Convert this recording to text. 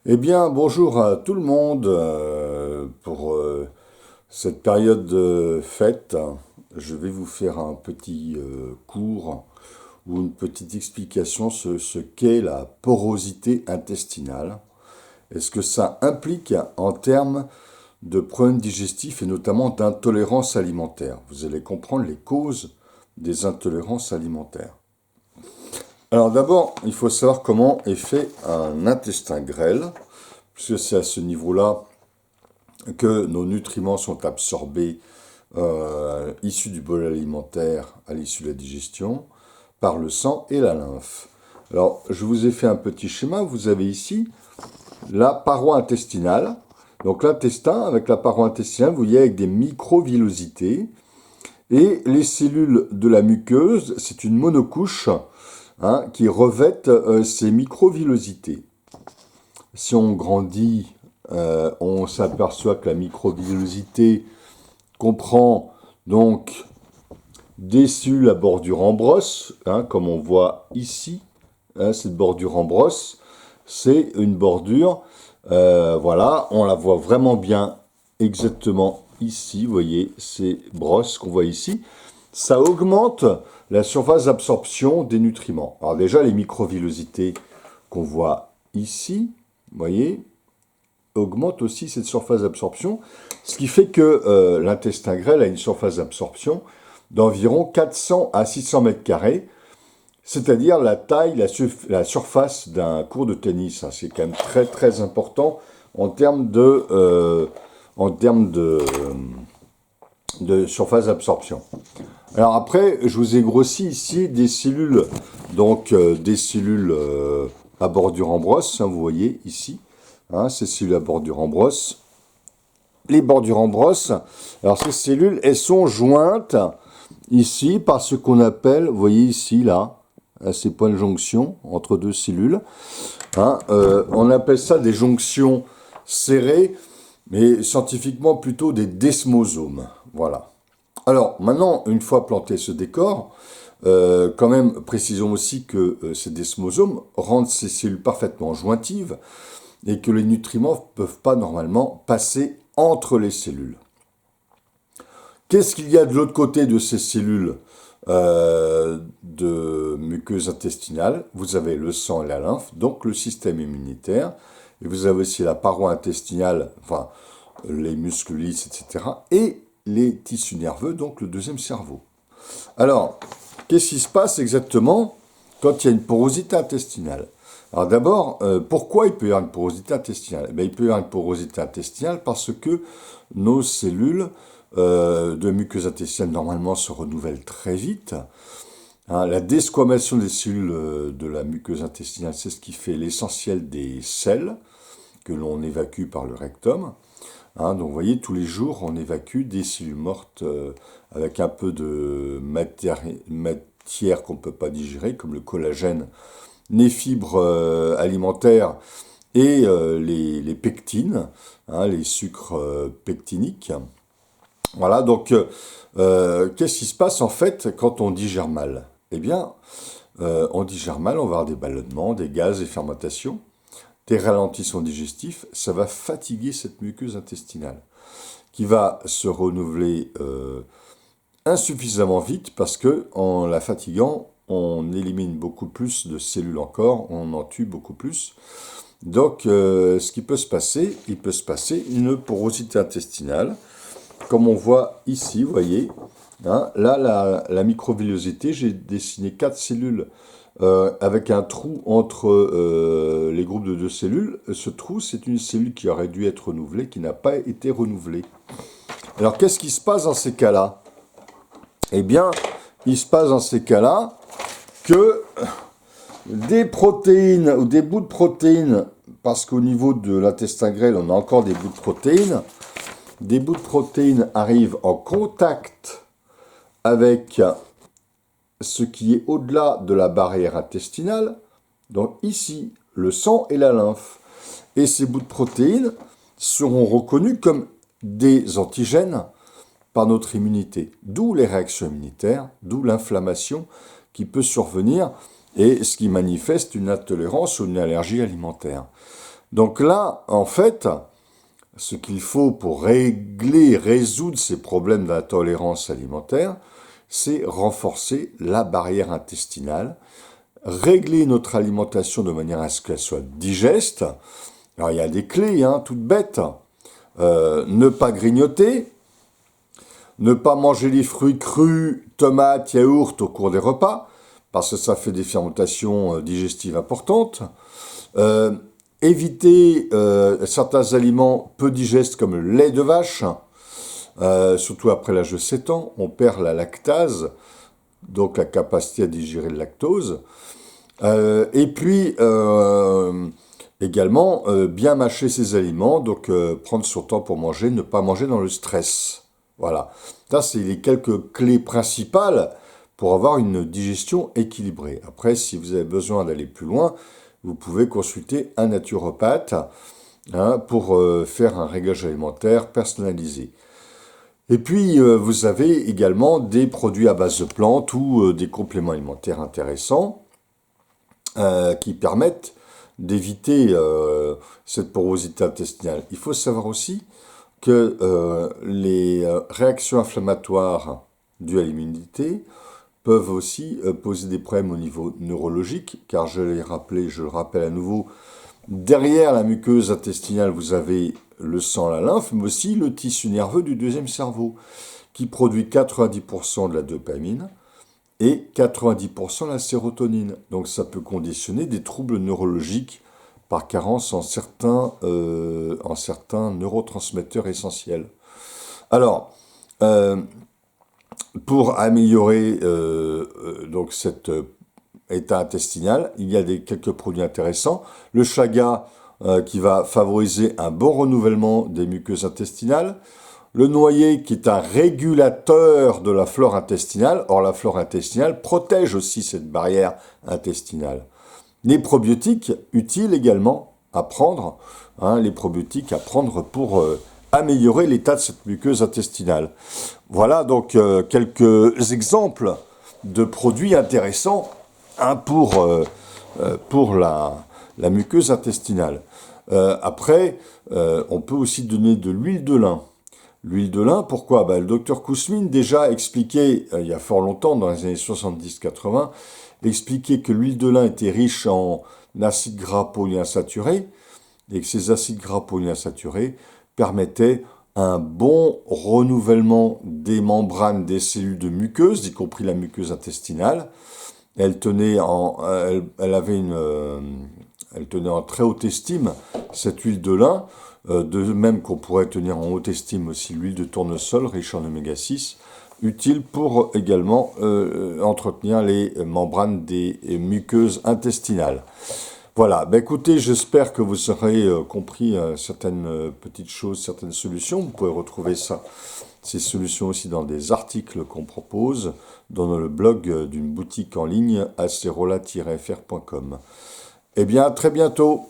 Eh bien, bonjour à tout le monde. Pour cette période de fête, je vais vous faire un petit cours ou une petite explication sur ce qu'est la porosité intestinale et ce que ça implique en termes de problèmes digestifs et notamment d'intolérance alimentaire. Vous allez comprendre les causes des intolérances alimentaires. Alors d'abord, il faut savoir comment est fait un intestin grêle, puisque c'est à ce niveau-là que nos nutriments sont absorbés issus du bol alimentaire à l'issue de la digestion par le sang et la lymphe. Alors, je vous ai fait un petit schéma. Vous avez ici la paroi intestinale. Donc l'intestin, avec la paroi intestinale, vous voyez avec des microvillosités. Et les cellules de la muqueuse, c'est une monocouche qui revêtent ces microvillosités. Si on grandit, on s'aperçoit que la microvillosité comprend donc des cellules à bordure en brosse, comme on voit ici. Cette bordure en brosse, c'est une bordure, voilà, on la voit vraiment bien exactement ici, vous voyez, ces brosses qu'on voit ici. Ça augmente la surface d'absorption des nutriments. Alors déjà, les microvillosités qu'on voit ici, vous voyez, augmente aussi cette surface d'absorption, ce qui fait que l'intestin grêle a une surface d'absorption d'environ 400 à 600 mètres carrés, c'est-à-dire la taille, la surface d'un court de tennis. C'est quand même très très important en termes de surface d'absorption. Alors après, je vous ai grossi ici des cellules, donc des cellules à bordure en brosse, vous voyez ici. Ces cellules à bordure en brosse. Les bordures en brosse, alors ces cellules, elles sont jointes ici par ce qu'on appelle, vous voyez ici, là, à ces points de jonction entre deux cellules. On appelle ça des jonctions serrées, mais scientifiquement plutôt des desmosomes. Voilà. Alors maintenant, une fois planté ce décor, quand même, précisons aussi que ces desmosomes rendent ces cellules parfaitement jointives et que les nutriments ne peuvent pas normalement passer entre les cellules. Qu'est-ce qu'il y a de l'autre côté de ces cellules de muqueuse intestinale? Vous avez le sang et la lymphe, donc le système immunitaire, et vous avez aussi la paroi intestinale, enfin les muscles lisses, etc., et les tissus nerveux, donc le deuxième cerveau. Alors, qu'est-ce qui se passe exactement quand il y a une porosité intestinale? Alors d'abord, pourquoi il peut y avoir une porosité intestinale? Il peut y avoir une porosité intestinale parce que nos cellules de muqueuse intestinale normalement se renouvellent très vite. La desquamation des cellules de la muqueuse intestinale, c'est ce qui fait l'essentiel des sels que l'on évacue par le rectum. Donc vous voyez, tous les jours, on évacue des cellules mortes avec un peu de matière qu'on ne peut pas digérer, comme le collagène, les fibres alimentaires et les pectines, les sucres pectiniques. Voilà, donc qu'est-ce qui se passe en fait quand on digère mal? Eh bien, on digère mal, on va avoir des ballonnements, des gaz, des fermentations, des ralentissements digestifs, ça va fatiguer cette muqueuse intestinale qui va se renouveler insuffisamment vite parce que en la fatiguant, on élimine beaucoup plus de cellules encore, on en tue beaucoup plus. Donc, ce qui peut se passer, il peut se passer une porosité intestinale, comme on voit ici, vous voyez. Là, la microvillosité, j'ai dessiné 4 cellules avec un trou entre les groupes de 2 cellules. Ce trou, c'est une cellule qui aurait dû être renouvelée, qui n'a pas été renouvelée. Alors, qu'est-ce qui se passe dans ces cas-là? Eh bien, il se passe dans ces cas-là que des protéines ou des bouts de protéines, parce qu'au niveau de l'intestin grêle, on a encore des bouts de protéines, des bouts de protéines arrivent en contact avec ce qui est au-delà de la barrière intestinale, donc ici, le sang et la lymphe. Et ces bouts de protéines seront reconnus comme des antigènes par notre immunité, d'où les réactions immunitaires, d'où l'inflammation qui peut survenir et ce qui manifeste une intolérance ou une allergie alimentaire. Donc là, en fait, ce qu'il faut pour résoudre ces problèmes d'intolérance alimentaire, c'est renforcer la barrière intestinale, régler notre alimentation de manière à ce qu'elle soit digeste. Alors il y a des clés, toutes bêtes. Ne pas grignoter, ne pas manger les fruits crus, tomates, yaourts au cours des repas, parce que ça fait des fermentations digestives importantes. Éviter certains aliments peu digestes comme le lait de vache, surtout après l'âge de 7 ans, on perd la lactase, donc la capacité à digérer le lactose. Et puis, également, bien mâcher ses aliments, donc prendre son temps pour manger, ne pas manger dans le stress. Voilà. Ça, c'est les quelques clés principales pour avoir une digestion équilibrée. Après, si vous avez besoin d'aller plus loin, vous pouvez consulter un naturopathe pour faire un réglage alimentaire personnalisé. Et puis, vous avez également des produits à base de plantes ou des compléments alimentaires intéressants qui permettent d'éviter cette porosité intestinale. Il faut savoir aussi que les réactions inflammatoires dues à l'immunité peuvent aussi poser des problèmes au niveau neurologique, car je le rappelle à nouveau, derrière la muqueuse intestinale, vous avez le sang, la lymphe, mais aussi le tissu nerveux du deuxième cerveau, qui produit 90% de la dopamine et 90% de la sérotonine. Donc ça peut conditionner des troubles neurologiques par carence en certains neurotransmetteurs essentiels. Alors, pour améliorer donc cet état intestinal, il y a quelques produits intéressants. Le chaga qui va favoriser un bon renouvellement des muqueuses intestinales. Le noyer qui est un régulateur de la flore intestinale. Or, la flore intestinale protège aussi cette barrière intestinale. Les probiotiques, utiles également à prendre. Les probiotiques à prendre pour améliorer l'état de cette muqueuse intestinale. Voilà donc quelques exemples de produits intéressants pour la muqueuse intestinale. Après, on peut aussi donner de l'huile de lin. L'huile de lin, pourquoi ? Le docteur Kousmine déjà expliquait, il y a fort longtemps, dans les années 70-80, expliquait que l'huile de lin était riche en acides gras polyinsaturés, et que ces acides gras polyinsaturés permettaient un bon renouvellement des membranes des cellules de muqueuse, y compris la muqueuse intestinale. Elle tenait en très haute estime cette huile de lin, de même qu'on pourrait tenir en haute estime aussi l'huile de tournesol, riche en oméga 6, utile pour également entretenir les membranes des muqueuses intestinales. Voilà, écoutez, j'espère que vous aurez compris certaines petites choses, certaines solutions. Vous pouvez retrouver ces solutions aussi dans des articles qu'on propose dans le blog d'une boutique en ligne acerola-fr.com. Eh bien, à très bientôt.